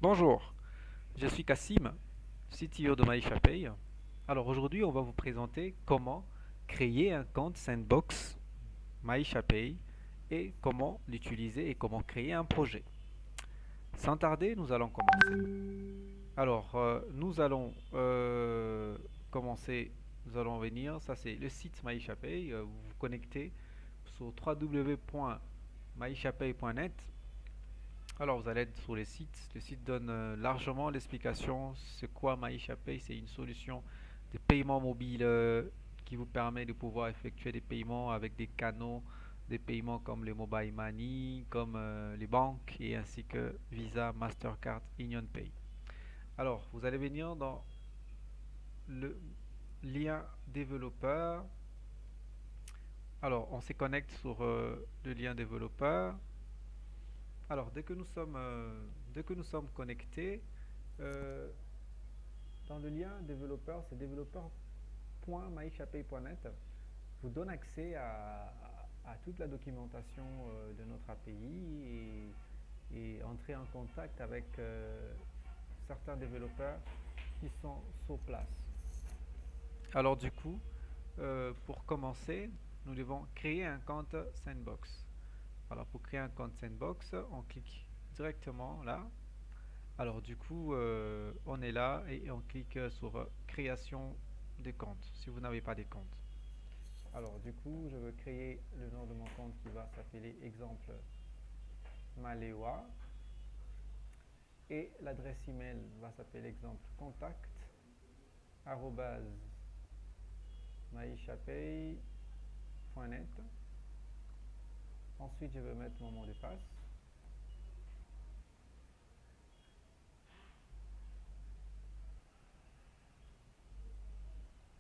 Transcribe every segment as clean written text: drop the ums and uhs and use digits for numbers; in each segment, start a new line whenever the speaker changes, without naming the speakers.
Bonjour, je suis Kassim, CTO de MyShapay. Alors aujourd'hui, on va vous présenter comment créer un compte Sandbox MyShapay et comment l'utiliser et comment créer un projet. Sans tarder, nous allons commencer. Alors, nous allons commencer, nous allons venir, ça c'est le site MyShapay. Vous vous connectez sur www.myshapay.net. Alors, vous allez être sur le site. Le site donne largement l'explication. C'est quoi MyShapay? C'est une solution de paiement mobile qui vous permet de pouvoir effectuer des paiements avec des canaux, des paiements comme les mobile money, comme les banques et ainsi que Visa, Mastercard, UnionPay. Alors, vous allez venir dans le lien développeur. Alors, on se connecte sur le lien développeur. Alors, dès que nous sommes connectés, euh, dans le lien développeur, c'est développeur.myshapay.net, vous donne accès à toute la documentation de notre API et entrer en contact avec certains développeurs qui sont sur place. Alors du coup, pour commencer, nous devons créer un compte Sandbox. Alors pour créer un compte Sandbox, on clique directement là. Alors du coup, on est là et on clique sur création des comptes si vous n'avez pas des comptes. Alors du coup, je veux créer le nom de mon compte qui va s'appeler exemple Malewa et l'adresse email va s'appeler exemple contact maishapay.net. Ensuite, je vais mettre mon mot de passe.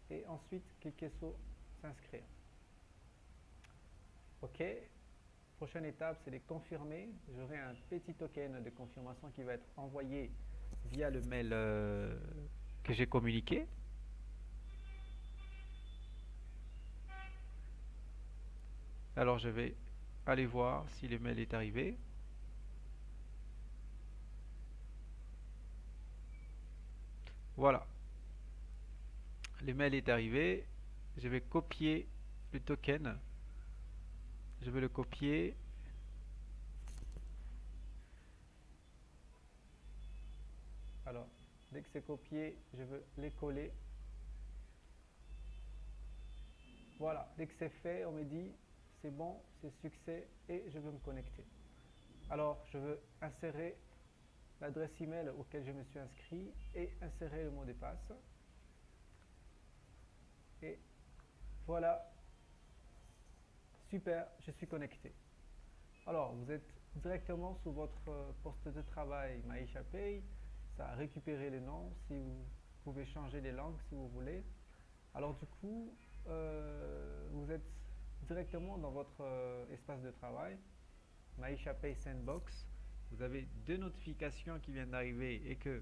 Et ensuite, cliquez sur s'inscrire. OK. Prochaine étape, c'est de confirmer. J'aurai un petit token de confirmation qui va être envoyé via le mail que j'ai communiqué. Alors je vais aller voir si le mail est arrivé. Voilà, le mail est arrivé. Je vais copier le token. Je vais le copier. Alors, dès que c'est copié, je veux les coller. Voilà, dès que c'est fait, on me dit c'est bon, c'est succès et je veux me connecter. Alors, je veux insérer l'adresse email auquel je me suis inscrit et insérer le mot de passe. Et voilà, super, je suis connecté. Alors, vous êtes directement sur votre poste de travail MyShapay. Ça a récupéré les noms. Si vous pouvez changer les langues si vous voulez. Alors du coup, vous êtes directement dans votre espace de travail, MyShapay Sandbox. Vous avez deux notifications qui viennent d'arriver et que,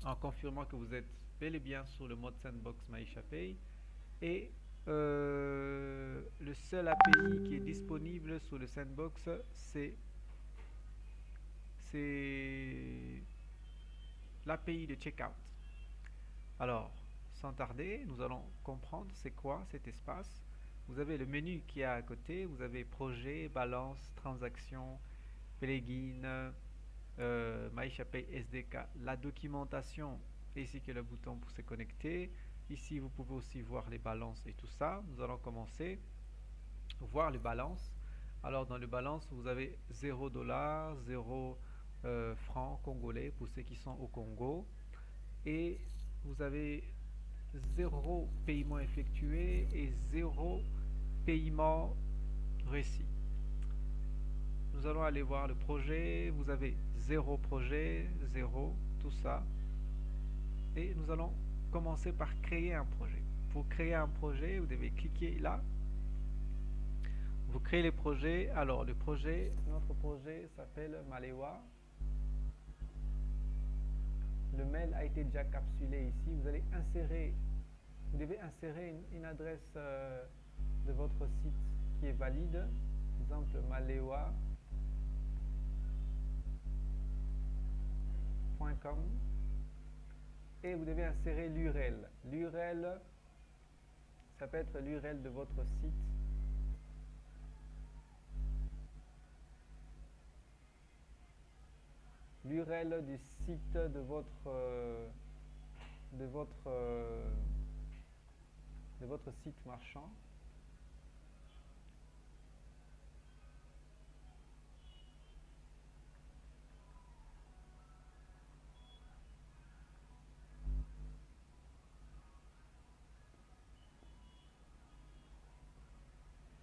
en confirmant que vous êtes bel et bien sur le mode Sandbox MyShapay, et le seul API qui est disponible sur le Sandbox, c'est l'API de checkout. Alors, sans tarder, nous allons comprendre c'est quoi cet espace. Vous avez le menu qui est à côté, vous avez projet, balance, transaction, plugin, MyShapay SDK, la documentation ainsi que le bouton pour se connecter. Ici, vous pouvez aussi voir les balances et tout ça. Nous allons commencer voir les balances. Alors, dans le balance, vous avez 0 $, 0 francs congolais pour ceux qui sont au Congo. Et vous avez 0 paiement effectué et 0 paiement réussi. Nous allons aller voir le projet. Vous avez 0 projet, 0, tout ça. Et nous allons commencer par créer un projet. Pour créer un projet, vous devez cliquer là. Vous créez les projets. Alors, notre projet s'appelle Malewa. Le mail a été déjà capsulé ici. Vous devez insérer une adresse de votre site qui est valide. Par exemple, Malewa wordpress.com et vous devez insérer l'URL. L'URL, ça peut être l'URL de votre site. L'URL du site de votre site marchand.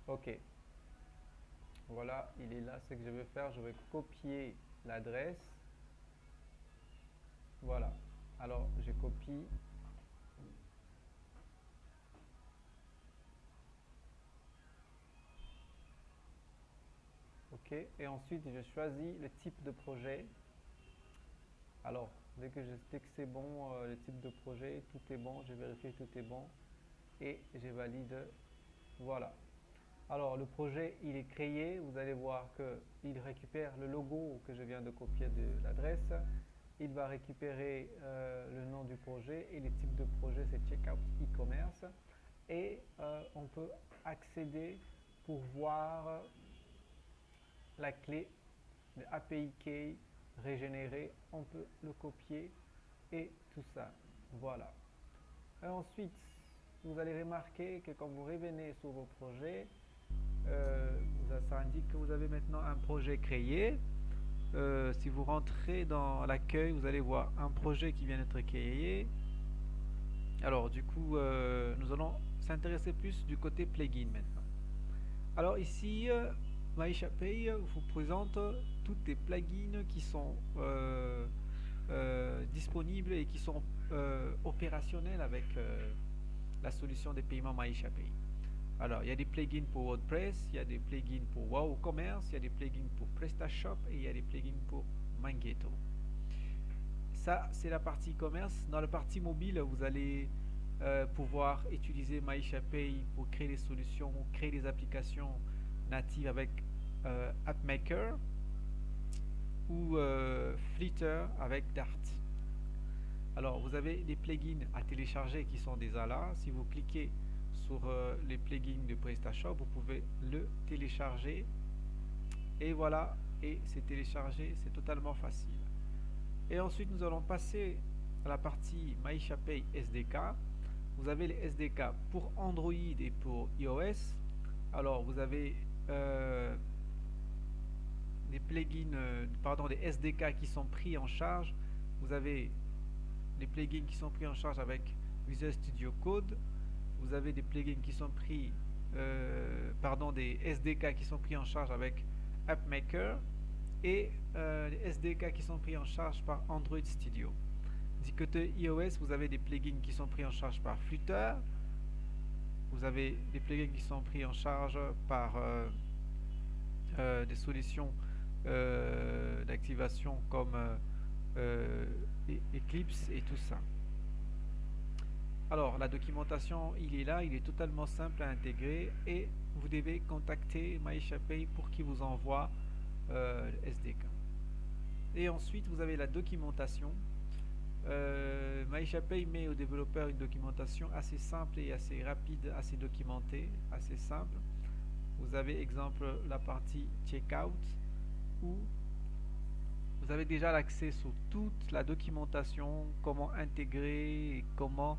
Ok, voilà, il est là. Ce que je vais faire, je vais copier l'adresse. Voilà, alors je copie. Ok, et ensuite je choisis le type de projet. Alors, dès que c'est bon, le type de projet, tout est bon, je vérifie que tout est bon et je valide. Voilà. Alors, le projet, il est créé. Vous allez voir qu'il récupère le logo que je viens de copier de l'adresse. Il va récupérer le nom du projet et le type de projet, c'est Checkout e-commerce. Et on peut accéder pour voir la clé de API Key régénérée. On peut le copier et tout ça. Voilà. Et ensuite, vous allez remarquer que quand vous revenez sur vos projets, ça indique que vous avez maintenant un projet créé. Si vous rentrez dans l'accueil, vous allez voir un projet qui vient d'être créé. Alors du coup, nous allons s'intéresser plus du côté plugin maintenant. Alors ici, MyShapey vous présente toutes les plugins qui sont disponibles et qui sont opérationnels avec la solution des paiements MyShapey. Alors, il y a des plugins pour WordPress, il y a des plugins pour WooCommerce, il y a des plugins pour PrestaShop et il y a des plugins pour Mangetto. Ça, c'est la partie commerce. Dans la partie mobile, vous allez pouvoir utiliser MyShapey pour créer des solutions, créer des applications natives avec AppMaker ou Flitter avec Dart. Alors, vous avez des plugins à télécharger qui sont déjà là. Si vous cliquez sur les plugins de PrestaShop, vous pouvez le télécharger et voilà, et c'est téléchargé, c'est totalement facile. Et ensuite nous allons passer à la partie MyShapey SDK. Vous avez les SDK pour Android et pour iOS. Alors vous avez des plugins, des SDK qui sont pris en charge. Vous avez des plugins qui sont pris en charge avec Visual Studio Code. Vous avez des plugins qui sont pris, des SDK qui sont pris en charge avec AppMaker et les SDK qui sont pris en charge par Android Studio. Du côté iOS, vous avez des plugins qui sont pris en charge par Flutter. Vous avez des plugins qui sont pris en charge par des solutions d'activation comme Eclipse et tout ça. Alors la documentation, il est là, il est totalement simple à intégrer et vous devez contacter MyShapey pour qu'il vous envoie le SDK. Et ensuite vous avez la documentation. MyShapey met aux développeurs une documentation assez simple et assez rapide, assez documentée, assez simple. Vous avez exemple la partie checkout où vous avez déjà l'accès sur toute la documentation, comment intégrer et comment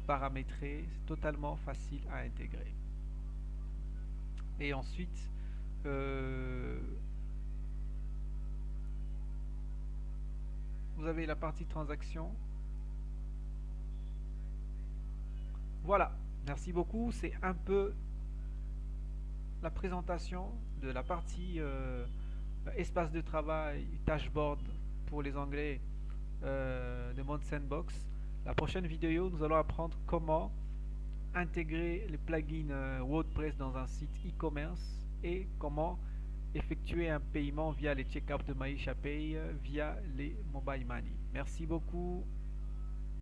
paramétrer. C'est totalement facile à intégrer. Et ensuite vous avez la partie transaction. Voilà, merci beaucoup. C'est un peu la présentation de la partie espace de travail, dashboard pour les anglais de Mount Sandbox. La prochaine vidéo, nous allons apprendre comment intégrer les plugins WordPress dans un site e-commerce et comment effectuer un paiement via les checkouts de MyShapey via les Mobile Money. Merci beaucoup.